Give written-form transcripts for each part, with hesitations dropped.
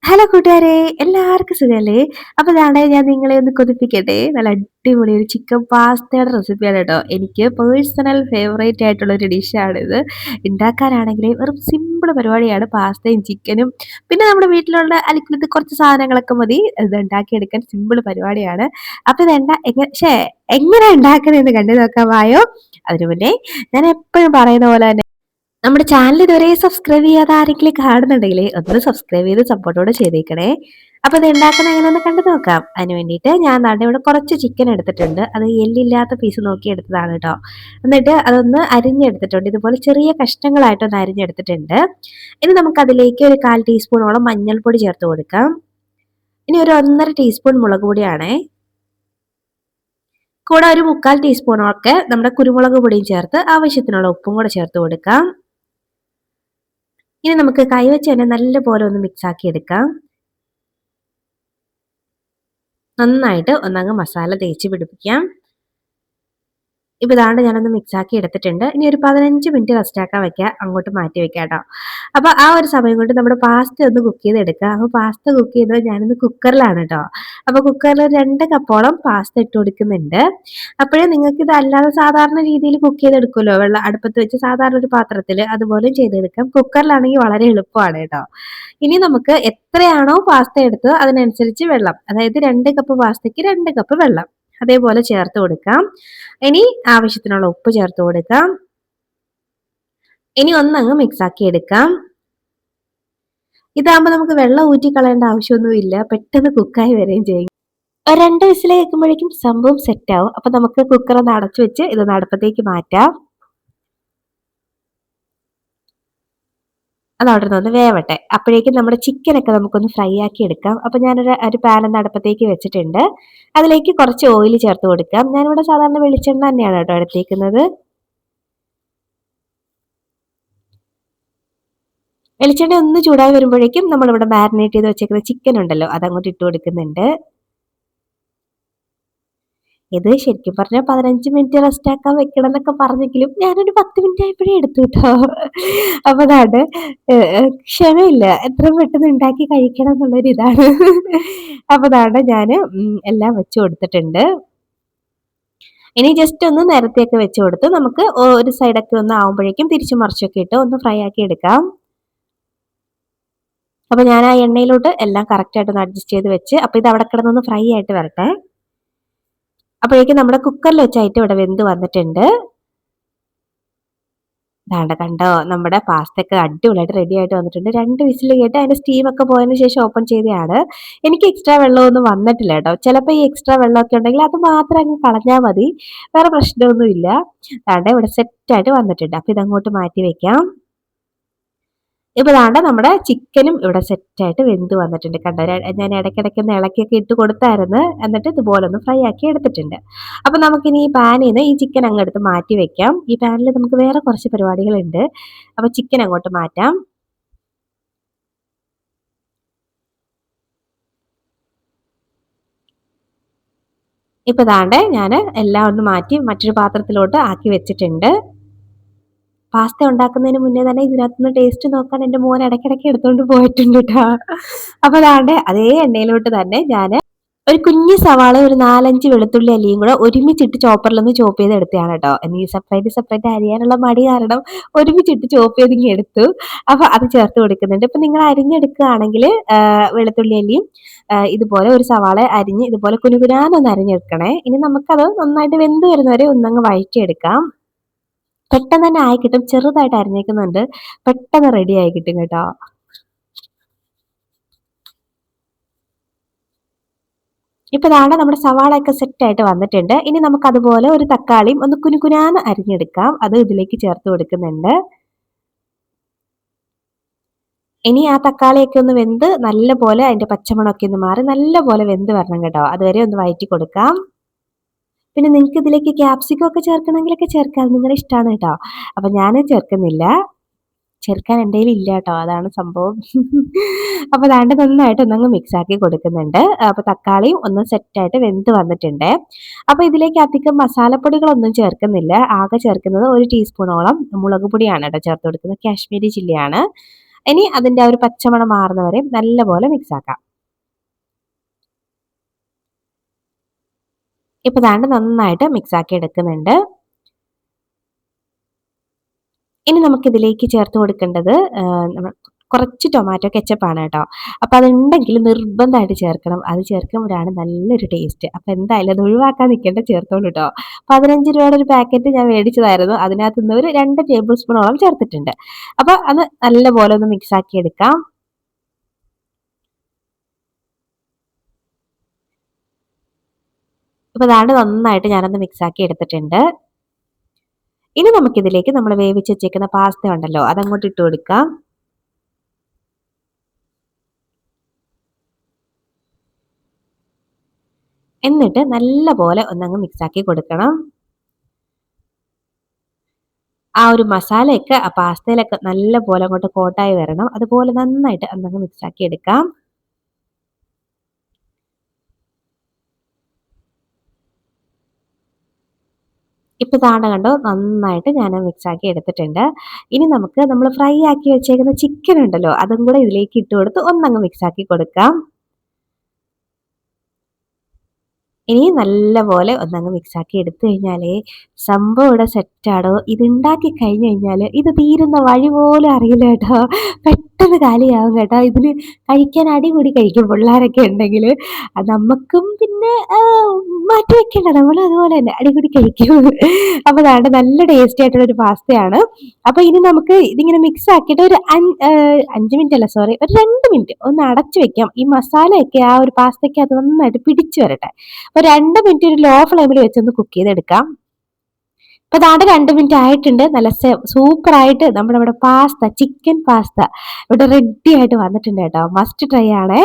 Hello കൂട്ടുകാരെ, എല്ലാവർക്കും സുഖല്ലേ? അപ്പൊ ഇതാണെ ഞാൻ നിങ്ങളെ ഒന്ന് കൊതിപ്പിക്കട്ടെ. നല്ല അടിപൊളി ഒരു ചിക്കൻ പാസ്തയുടെ റെസിപ്പിയാണ് കേട്ടോ. എനിക്ക് പേഴ്സണൽ ഫേവറേറ്റ് ആയിട്ടുള്ള ഒരു ഡിഷാണിത്. ഉണ്ടാക്കാനാണെങ്കിൽ വെറും സിമ്പിൾ പരിപാടിയാണ്. പാസ്തയും ചിക്കനും പിന്നെ നമ്മുടെ വീട്ടിലുള്ള അലിക്കുന്നത് കുറച്ച് സാധനങ്ങളൊക്കെ മതി. ഇത് ഉണ്ടാക്കിയെടുക്കാൻ സിമ്പിൾ പരിപാടിയാണ്. അപ്പൊ എങ്ങനെ ഉണ്ടാക്കണമെന്ന് കണ്ടു നോക്കാൻ വായോ. അതിനു മുന്നേ ഞാൻ എപ്പോഴും പറയുന്ന പോലെ തന്നെ നമ്മുടെ ചാനൽ ഇതുവരെ സബ്സ്ക്രൈബ് ചെയ്യാതെ ആരെങ്കിലും കാണുന്നുണ്ടെങ്കിൽ ഒന്ന് സബ്സ്ക്രൈബ് ചെയ്ത് സപ്പോർട്ടോടെ ചെയ്തേക്കണേ. അപ്പൊ ഇത് ഉണ്ടാക്കുന്ന എങ്ങനെയൊന്ന് കണ്ടു നോക്കാം. അതിന് വേണ്ടിയിട്ട് ഞാൻ ദാണ്ടെ ഇവിടെ കുറച്ച് ചിക്കൻ എടുത്തിട്ടുണ്ട്. അത് എല്ലില്ലാത്ത പീസ് നോക്കി എടുത്തതാണ് കേട്ടോ. എന്നിട്ട് അതൊന്ന് അരിഞ്ഞെടുത്തിട്ടുണ്ട്. ഇതുപോലെ ചെറിയ കഷ്ണങ്ങളായിട്ടൊന്ന് അരിഞ്ഞെടുത്തിട്ടുണ്ട്. ഇനി നമുക്ക് അതിലേക്ക് ഒരു 1/4 ടീസ്പൂണോളം മഞ്ഞൾപ്പൊടി ചേർത്ത് കൊടുക്കാം. ഇനി ഒരു 1.5 ടീസ്പൂൺ മുളക് പൊടിയാണേ. കൂടെ ഒരു 1/4 ടീസ്പൂണൊക്കെ നമ്മുടെ കുരുമുളക് പൊടിയും ചേർത്ത് ആവശ്യത്തിനുള്ള ഉപ്പും കൂടെ ചേർത്ത് കൊടുക്കാം. ഇനി നമുക്ക് കൈവച്ച് തന്നെ നല്ലപോലെ ഒന്ന് മിക്സ് ആക്കി എടുക്കാം. നന്നായിട്ട് ഒന്നങ്ങ് മസാല തേച്ച് പിടിപ്പിക്കാം. ഇപ്പൊ ഇതാണ്ട് ഞാനൊന്ന് മിക്സ് ആക്കി എടുത്തിട്ടുണ്ട്. ഇനി ഒരു 15 മിനിറ്റ് റെസ്റ്റ് ആക്കാൻ വെക്കാം. അങ്ങോട്ട് മാറ്റി വെക്കാം കേട്ടോ. അപ്പൊ ആ ഒരു സമയം കൊണ്ട് നമ്മുടെ പാസ്ത ഒന്ന് കുക്ക് ചെയ്തെടുക്കുക. അപ്പൊ പാസ്ത കുക്ക് ചെയ്തത് ഞാനിന്ന് കുക്കറിലാണ് കേട്ടോ. അപ്പൊ കുക്കറിൽ 2 കപ്പോളം പാസ്ത ഇട്ട് കൊടുക്കുന്നുണ്ട്. അപ്പോഴേ നിങ്ങൾക്ക് ഇത് അല്ലാതെ സാധാരണ രീതിയിൽ കുക്ക് ചെയ്തെടുക്കുമല്ലോ, വെള്ളം അടുപ്പത്ത് വെച്ച് സാധാരണ ഒരു പാത്രത്തിൽ അതുപോലും ചെയ്തെടുക്കാം. കുക്കറിലാണെങ്കിൽ വളരെ എളുപ്പമാണ് കേട്ടോ. ഇനി നമുക്ക് എത്രയാണോ പാസ്ത എടുത്തത് അതിനനുസരിച്ച് വെള്ളം, അതായത് 2 കപ്പ് പാസ്തയ്ക്ക് 2 കപ്പ് വെള്ളം അതേപോലെ ചേർത്ത് കൊടുക്കാം. ഇനി ആവശ്യത്തിനുള്ള ഉപ്പ് ചേർത്ത് കൊടുക്കാം. ഇനി ഒന്നങ്ങ് മിക്സ് ആക്കി എടുക്കാം. ഇതാകുമ്പോൾ നമുക്ക് വെള്ളം ഊറ്റി കളയേണ്ട ആവശ്യമൊന്നുമില്ല. പെട്ടെന്ന് കുക്കായി വരികയും ചെയ്യും. ഒരു 2 വിസിൽ കേൾക്കുമ്പോഴേക്കും സംഭവം സെറ്റ് ആവും. അപ്പൊ നമുക്ക് കുക്കർ ഒന്ന് അടച്ചു വെച്ച് ഇതൊന്ന് അടുപ്പത്തേക്ക് മാറ്റാം. അത് അവിടെ നിന്ന് വേവട്ടെ. അപ്പോഴേക്കും നമ്മുടെ ചിക്കനൊക്കെ നമുക്കൊന്ന് ഫ്രൈ ആക്കി എടുക്കാം. അപ്പൊ ഞാനൊരു പാൻ ഒന്ന് അടുപ്പത്തേക്ക് വെച്ചിട്ടുണ്ട്. അതിലേക്ക് കുറച്ച് ഓയിൽ ചേർത്ത് കൊടുക്കാം. ഞാനിവിടെ സാധാരണ വെളിച്ചെണ്ണ തന്നെയാണ് കേട്ടോ എടുത്തേക്കുന്നത്. വെളിച്ചെണ്ണ ഒന്ന് ചൂടായി വരുമ്പോഴേക്കും നമ്മളിവിടെ മാരിനേറ്റ് ചെയ്ത് വെച്ചേക്കുന്ന ചിക്കൻ ഉണ്ടല്ലോ, അതങ്ങോട്ട് ഇട്ട് കൊടുക്കുന്നുണ്ട്. ഇത് ശരിക്കും പറഞ്ഞാൽ 15 മിനിറ്റ് റെസ്റ്റ് ആക്കാൻ വെക്കണം എന്നൊക്കെ പറഞ്ഞെങ്കിലും ഞാനൊരു 10 മിനിറ്റ് ആയപ്പോഴേ എടുത്തു കേട്ടോ. അപ്പൊ അതാണ് ക്ഷമയില്ല, എത്രയും പെട്ടെന്ന് ഉണ്ടാക്കി കഴിക്കണം എന്നുള്ളൊരു ഇതാണ്. അപ്പൊ അതാണ് ഞാൻ എല്ലാം വെച്ച് കൊടുത്തിട്ടുണ്ട്. ഇനി ജസ്റ്റ് ഒന്ന് നിരത്തിയൊക്കെ വെച്ച് കൊടുത്ത് നമുക്ക് ഒരു സൈഡൊക്കെ ഒന്ന് ആവുമ്പോഴേക്കും തിരിച്ചു മറിച്ചൊക്കെ ഇട്ട് ഒന്ന് ഫ്രൈ ആക്കി എടുക്കാം. അപ്പൊ ഞാൻ ആ എണ്ണയിലോട്ട് എല്ലാം കറക്റ്റ് ആയിട്ട് ഒന്ന് അഡ്ജസ്റ്റ് ചെയ്ത് വെച്ച് അപ്പൊ ഇത് അവിടെ കിടന്നൊന്ന് ഫ്രൈ ആയിട്ട് വരട്ടെ. അപ്പോഴേക്കും നമ്മുടെ കുക്കറിൽ വെച്ചായിട്ട് ഇവിടെ വെന്ത് വന്നിട്ടുണ്ട്. ദാണ്ട കണ്ടോ, നമ്മുടെ പാസ്തയൊക്കെ അടിപൊളിയായിട്ട് റെഡി ആയിട്ട് വന്നിട്ടുണ്ട്. 2 വിസിൽ കേട്ട് അതിന്റെ സ്റ്റീമൊക്കെ പോയതിന് ശേഷം ഓപ്പൺ ചെയ്തതാണ്. എനിക്ക് എക്സ്ട്രാ വെള്ളമൊന്നും വന്നിട്ടില്ല കേട്ടോ. ചിലപ്പോൾ ഈ എക്സ്ട്രാ വെള്ളമൊക്കെ ഉണ്ടെങ്കിൽ അത് മാത്രം അങ്ങ് കളഞ്ഞാൽ മതി, വേറെ പ്രശ്നമൊന്നുമില്ല. ദാണ്ട ഇവിടെ സെറ്റായിട്ട് വന്നിട്ടുണ്ട്. അപ്പൊ ഇതങ്ങോട്ട് മാറ്റി വെക്കാം. ഇപ്പൊ ദാണ്ട നമ്മുടെ ചിക്കനും ഇവിടെ സെറ്റായിട്ട് വെന്ത് വന്നിട്ടുണ്ട്. കണ്ടോ, ഞാൻ ഇടയ്ക്കിടയ്ക്ക് ഒന്ന് ഇളക്കിയൊക്കെ ഇട്ട് കൊടുത്തായിരുന്നു. എന്നിട്ട് ഇതുപോലെ ഒന്ന് ഫ്രൈ ആക്കി എടുത്തിട്ടുണ്ട്. അപ്പൊ നമുക്കിനി ഈ പാനിൽ നിന്ന് ഈ ചിക്കൻ അങ്ങ് എടുത്ത് മാറ്റി വെക്കാം. ഈ പാനിൽ നമുക്ക് വേറെ കുറച്ച് പരിപാടികളുണ്ട്. അപ്പൊ ചിക്കൻ അങ്ങോട്ട് മാറ്റാം. ഇപ്പൊ ദാണ്ടെ ഞാൻ എല്ലാം ഒന്ന് മാറ്റി മറ്റൊരു പാത്രത്തിലോട്ട് ആക്കി വെച്ചിട്ടുണ്ട്. പാസ്ത ഉണ്ടാക്കുന്നതിന് മുന്നേ തന്നെ ഇതിനകത്തുനിന്ന് ടേസ്റ്റ് നോക്കാൻ എൻ്റെ മോൻ ഇടയ്ക്കിടയ്ക്ക് എടുത്തോണ്ട് പോയിട്ടുണ്ട് ട്ടോ. അപ്പൊ ദാണ്ടെ അതേ എണ്ണയിലോട്ട് തന്നെ ഞാൻ ഒരു കുഞ്ഞു സവാള ഒരു 4, 5 വെളുത്തുള്ളി അല്ലിയും കൂടെ ഒരുമിച്ചിട്ട് ചോപ്പറിലൊന്ന് ചോപ്പ് ചെയ്ത് എടുത്തതാണ് കേട്ടോ. ഈ സെപ്പറേറ്റ് അരിയാനുള്ള മടി കാരണം ഒരുമിച്ചിട്ട് ചോപ്പ് ചെയ്ത് ഇങ്ങ് എടുത്തു. അപ്പൊ അത് ചേർത്ത് കൊടുക്കുന്നുണ്ട്. ഇപ്പൊ നിങ്ങൾ അരിഞ്ഞെടുക്കുകയാണെങ്കിൽ വെളുത്തുള്ളി അല്ലിയും ഇതുപോലെ ഒരു സവാള അരിഞ്ഞ് ഇതുപോലെ കുനുകുനാന്നൊന്ന് അരിഞ്ഞെടുക്കണേ. ഇനി നമുക്കത് നന്നായിട്ട് വെന്ത് വരുന്നവരെ ഒന്നങ്ങ് വഴറ്റിയെടുക്കാം. പെട്ടെന്ന് തന്നെ ആയി കിട്ടും. ചെറുതായിട്ട് അരിഞ്ഞേക്കുന്നുണ്ട്, പെട്ടെന്ന് റെഡി ആയി കിട്ടും കേട്ടോ. ഇപ്പൊ ദാണ്ടെ നമ്മുടെ സവാളയൊക്കെ സെറ്റ് ആയിട്ട് വന്നിട്ടുണ്ട്. ഇനി നമുക്ക് അതുപോലെ ഒരു തക്കാളിയും ഒന്ന് കുനുകുനാന്ന് അരിഞ്ഞെടുക്കാം. അത് ഇതിലേക്ക് ചേർത്ത് കൊടുക്കുന്നുണ്ട്. ഇനി ആ തക്കാളിയൊക്കെ ഒന്ന് വെന്ത് നല്ല പോലെ അതിന്റെ പച്ചമണമൊക്കെ ഒന്ന് മാറി നല്ല പോലെ വെന്ത് വരണം കേട്ടോ. അതുവരെ ഒന്ന് വഴറ്റി കൊടുക്കാം. പിന്നെ നിങ്ങൾക്ക് ഇതിലേക്ക് ക്യാപ്സിക്കം ഒക്കെ ചേർക്കണമെങ്കിലൊക്കെ ചേർക്കാം, അത് നിങ്ങളുടെ ഇഷ്ടമാണ് കേട്ടോ. അപ്പൊ ഞാൻ ചേർക്കുന്നില്ല. ചേർക്കാൻ എൻ്റെ കയ്യിൽ ഇല്ല കേട്ടോ, അതാണ് സംഭവം. അപ്പൊ ദാണ്ട് നന്നായിട്ട് ഒന്നങ്ങ് മിക്സ് ആക്കി കൊടുക്കുന്നുണ്ട്. അപ്പൊ തക്കാളിയും ഒന്ന് സെറ്റായിട്ട് വെന്ത് വന്നിട്ടുണ്ട്. അപ്പൊ ഇതിലേക്ക് അധികം മസാലപ്പൊടികളൊന്നും ചേർക്കുന്നില്ല. ആകെ ചേർക്കുന്നത് 1 ടീസ്പൂണോളം മുളക് പൊടിയാണ് കേട്ടോ ചേർത്ത് കൊടുക്കുന്നത്. കാശ്മീരി ചില്ലിയാണ്. ഇനി അതിന്റെ ആ ഒരു പച്ചമണം മാറുന്നവരെ നല്ലപോലെ മിക്സ് ആക്കാം. ഇപ്പൊ ദാണ്ട് നന്നായിട്ട് മിക്സ് ആക്കി എടുക്കുന്നുണ്ട്. ഇനി നമുക്കിതിലേക്ക് ചേർത്ത് കൊടുക്കേണ്ടത് നമ്മൾ കുറച്ച് ടൊമാറ്റോ കെച്ചപ്പാണ് കേട്ടോ. അപ്പൊ അതുണ്ടെങ്കിൽ നിർബന്ധമായിട്ട് ചേർക്കണം. അത് ചേർക്കുമ്പോഴാണ് നല്ലൊരു ടേസ്റ്റ്. അപ്പൊ എന്തായാലും അത് ഒഴിവാക്കാൻ നിൽക്കേണ്ട, ചേർത്തോളൂ കേട്ടോ. 15 രൂപയുടെ ഒരു പാക്കറ്റ് ഞാൻ മേടിച്ചതായിരുന്നു. അതിനകത്ത് നിന്ന് ഒരു 2 ടേബിൾ സ്പൂണോളം ചേർത്തിട്ടുണ്ട്. അപ്പൊ അത് നല്ലപോലെ ഒന്ന് മിക്സ് ആക്കി എടുക്കാം. ഇപ്പൊ ദാണ്ട് നന്നായിട്ട് ഞാനൊന്ന് മിക്സ് ആക്കി എടുത്തിട്ടുണ്ട്. ഇനി നമുക്കിതിലേക്ക് നമ്മൾ വേവിച്ച് വെച്ചേക്കുന്ന പാസ്ത ഉണ്ടല്ലോ, അതങ്ങോട്ട് ഇട്ട് കൊടുക്കാം. എന്നിട്ട് നല്ലപോലെ ഒന്നങ്ങ് മിക്സ് ആക്കി കൊടുക്കണം. ആ ഒരു മസാലയൊക്കെ ആ പാസ്തയിലൊക്കെ നല്ലപോലെ അങ്ങോട്ട് കോട്ടായി വരണം. അതുപോലെ നന്നായിട്ട് ഒന്നങ്ങ് മിക്സ് ആക്കി എടുക്കാം. ഇപ്പൊ താണ്ട കണ്ടോ, നന്നായിട്ട് ഞാൻ മിക്സ് ആക്കി എടുത്തിട്ടുണ്ട്. ഇനി നമുക്ക് നമ്മൾ ഫ്രൈ ആക്കി വെച്ചേക്കുന്ന ചിക്കൻ ഉണ്ടല്ലോ, അതും കൂടെ ഇതിലേക്ക് ഇട്ട് കൊടുത്ത് ഒന്നങ്ങ് മിക്സ് ആക്കി കൊടുക്കാം. ഇനി നല്ലപോലെ ഒന്നങ്ങ് മിക്സാക്കി എടുത്തു കഴിഞ്ഞാലേ സംഭവം ഇവിടെ സെറ്റാടോ. ഇതുണ്ടാക്കി കഴിഞ്ഞ് കഴിഞ്ഞാൽ ഇത് തീരുന്ന വഴി പോലും അറിയില്ല കേട്ടോ. പെട്ടെന്ന് കാലിയാവും കേട്ടോ. ഇതിന് കഴിക്കാൻ അടികൂടി കഴിക്കും പിള്ളേരൊക്കെ ഉണ്ടെങ്കിൽ. നമുക്കും പിന്നെ മാറ്റി വെക്കണ്ട, നമ്മളും അതുപോലെ തന്നെ അടികൂടി കഴിക്കും. അപ്പോൾ അതാണ്ട് നല്ല ടേസ്റ്റി ആയിട്ടുള്ള ഒരു പാസ്തയാണ്. അപ്പോൾ ഇനി നമുക്ക് ഇതിങ്ങനെ മിക്സ് ആക്കിയിട്ട് ഒരു 5 മിനിറ്റ് അല്ല, സോറി, ഒരു 2 മിനിറ്റ് ഒന്ന് അടച്ചു വെക്കാം. ഈ മസാലയൊക്കെ ആ ഒരു പാസ്തയ്ക്ക് അത് നന്നായിട്ട് പിടിച്ചു വരട്ടെ. ഒരു 2 മിനിറ്റ് ഒരു ലോ ഫ്ലെയിമിൽ വെച്ചൊന്ന് കുക്ക് ചെയ്തെടുക്കാം. ഇപ്പൊ ദാണ്ട് 2 മിനിറ്റ് ആയിട്ടുണ്ട്. നല്ല സൂപ്പറായിട്ട് നമ്മുടെ ഇവിടെ പാസ്ത, ചിക്കൻ പാസ്ത ഇവിടെ റെഡി ആയിട്ട് വന്നിട്ടുണ്ട് കേട്ടോ. മസ്റ്റ് ട്രൈ ആണേ.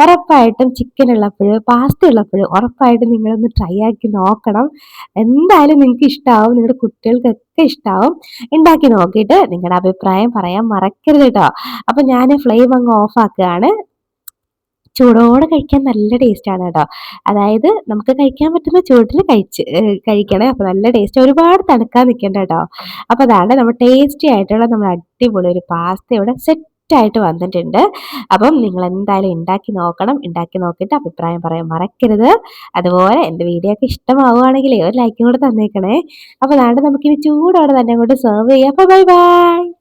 ഉറപ്പായിട്ടും ചിക്കൻ ഉള്ളപ്പോഴും പാസ്ത ഉള്ളപ്പോഴും ഉറപ്പായിട്ടും നിങ്ങളൊന്ന് ട്രൈ ആക്കി നോക്കണം. എന്തായാലും നിങ്ങൾക്ക് ഇഷ്ടാവും, നിങ്ങളുടെ കുട്ടികൾക്കൊക്കെ ഇഷ്ടാവും. ഉണ്ടാക്കി നോക്കിയിട്ട് നിങ്ങളുടെ അഭിപ്രായം പറയാൻ മറക്കരുത് കേട്ടോ. അപ്പൊ ഞാൻ ഫ്ലെയിം അങ്ങ് ഓഫ് ആക്കുകയാണ്. ചൂടോടെ കഴിക്കാൻ നല്ല ടേസ്റ്റാണ് കേട്ടോ. അതായത് നമുക്ക് കഴിക്കാൻ പറ്റുന്ന ചൂടിൽ കഴിക്കണേ. അപ്പോൾ നല്ല ടേസ്റ്റ്. ഒരുപാട് തണുക്കാൻ നിൽക്കണ്ട കേട്ടോ. അപ്പോൾ അതാണ് നമ്മൾ ടേസ്റ്റി ആയിട്ടുള്ള നമ്മൾ അടിപൊളി ഒരു പാസ്ത ഇവിടെ സെറ്റായിട്ട് വന്നിട്ടുണ്ട്. അപ്പം നിങ്ങൾ എന്തായാലും ഉണ്ടാക്കി നോക്കണം. ഉണ്ടാക്കി നോക്കിയിട്ട് അഭിപ്രായം പറയാൻ മറക്കരുത്. അതുപോലെ എൻ്റെ വീഡിയോ ഒക്കെ ഇഷ്ടമാവുകയാണെങ്കിൽ ഒരു ലൈക്കും കൂടെ തന്നേക്കണേ. അപ്പോൾ അതാണ് നമുക്കിനി ചൂടോടെ തന്നെ അങ്ങോട്ട് സെർവ് ചെയ്യാം. അപ്പോൾ ബൈ ബൈ.